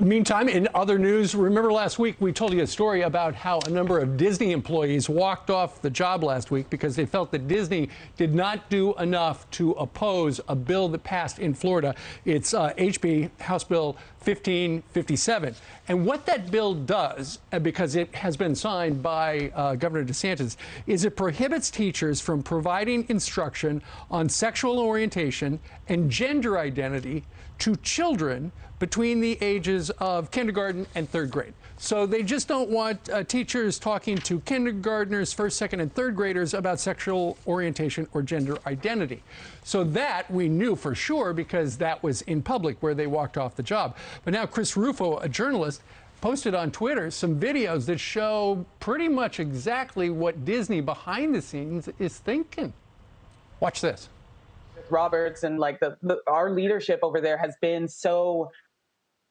Meantime, in other news, remember last week we told you a story about how a number of Disney employees walked off the job last week because they felt that Disney did not do enough to oppose a bill that passed in Florida. It's HB House Bill 1557. And what that bill does, because it has been signed by Governor DeSantis, is it prohibits teachers from providing instruction on sexual orientation and gender identity to children between the ages of kindergarten and third grade. So they just don't want teachers talking to kindergartners, first, second, and third graders about sexual orientation or gender identity. So that we knew for sure because that was in public where they walked off the job. But now Chris Rufo, a journalist, posted on Twitter some videos that show pretty much exactly what Disney behind the scenes is thinking. Watch this. Roberts and like our leadership over there has been so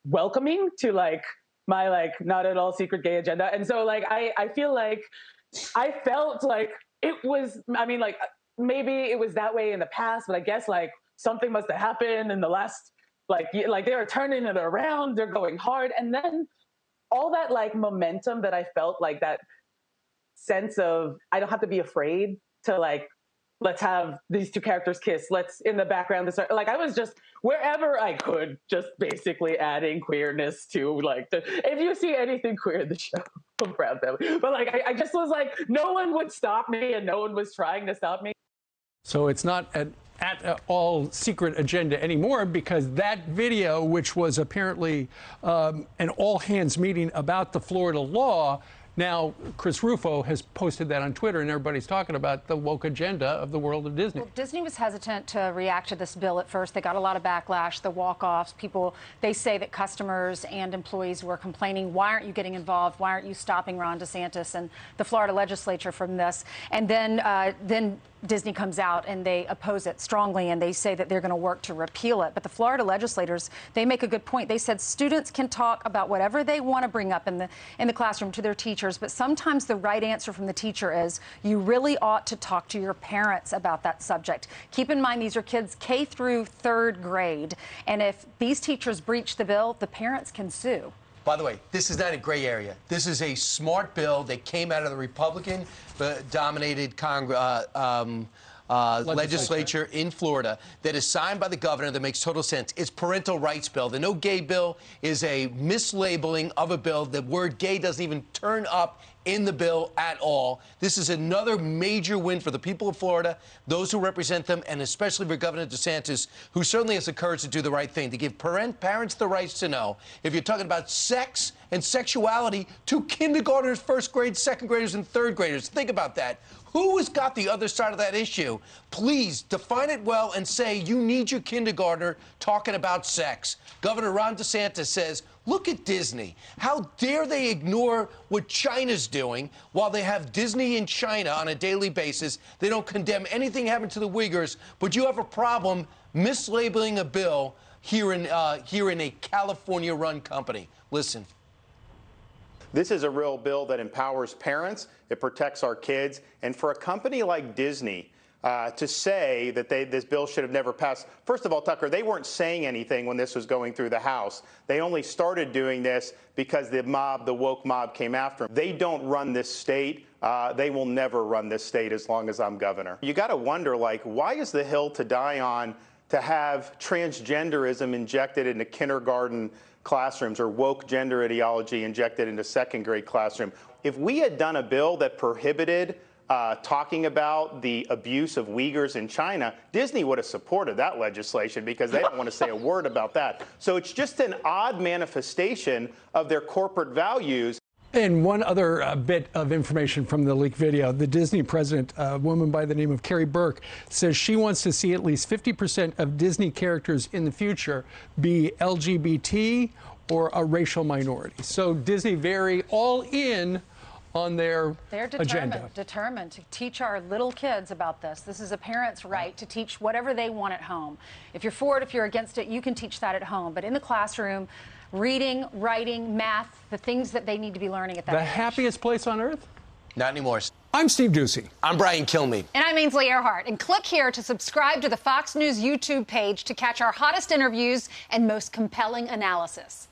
welcoming to like my like not at all secret gay agenda. And so like I feel like I felt like it was, I mean, like maybe it was that way in the past, but I guess like something must have happened in the last like they are turning it around, they're going hard. And then all that like momentum that I felt, like that sense of I don't have to be afraid to like, let's have these two characters kiss. Let's in the background, like I was just wherever I could, just basically adding queerness to like if you see anything queer in the show, I'm proud of them. But like I just was like, no one would stop me, and no one was trying to stop me. So it's not an all secret agenda anymore, because that video, which was apparently an all hands meeting about the Florida law. Now, Chris Rufo has posted that on Twitter, and everybody's talking about the woke agenda of the world of Disney. Well, Disney was hesitant to react to this bill at first. They got a lot of backlash, the walk-offs. People, they say that customers and employees were complaining, why aren't you getting involved? Why aren't you stopping Ron DeSantis and the Florida legislature from this? And then Disney comes out and they oppose it strongly, and they say that they're going to work to repeal it. But the Florida legislators, they make a good point. They said students can talk about whatever they want to bring up in the classroom to their teachers, but sometimes the right answer from the teacher is you really ought to talk to your parents about that subject. Keep in mind, these are kids K through third grade, and if these teachers breach the bill, the parents can sue. By the way, this is not a gray area. This is a smart bill that came out of the Republican-dominated legislature in Florida that is signed by the governor that makes total sense. It's parental rights bill. The no gay bill is a mislabeling of a bill. The word gay doesn't even turn up in the bill at all. This is another major win for the people of Florida, those who represent them, and especially for Governor DeSantis, who certainly has the courage to do the right thing, to give parents the rights to know. If you're talking about sex and sexuality to kindergartners, first grade, second graders, and third graders, think about that. Who has got the other side of that issue? Please define it well and say you need your kindergartner talking about sex. Governor Ron DeSantis says, look at Disney. How dare they ignore what China's doing while they have Disney in China on a daily basis? They don't condemn anything happening to the Uyghurs, but you have a problem mislabeling a bill here in a California-run company. Listen. This is a real bill that empowers parents, it protects our kids, and for a company like Disney to say that this bill should have never passed. First of all, Tucker, they weren't saying anything when this was going through the House. They only started doing this because the woke mob came after them. They don't run this state. They will never run this state as long as I'm governor. You got to wonder, like, why is the hill to die on to have transgenderism injected into kindergarten classrooms or woke gender ideology injected into second grade classroom? If we had done a bill that prohibited talking about the abuse of Uyghurs in China, Disney would have supported that legislation because they don't want to say a word about that. So it's just an odd manifestation of their corporate values. And one other bit of information from the leaked video. The Disney president, a woman by the name of Carrie Burke, says she wants to see at least 50% of Disney characters in the future be LGBT or a racial minority. So Disney very all in on their agenda. They're determined to teach our little kids about this. This is a parent's right to teach whatever they want at home. If you're for it, if you're against it, you can teach that at home. But in the classroom, reading, writing, math, the things that they need to be learning at that age. The happiest place on earth? Not anymore. I'm Steve Ducey. I'm Brian Kilmeade. And I'm Ainsley Earhart. And click here to subscribe to the Fox News YouTube page to catch our hottest interviews and most compelling analysis.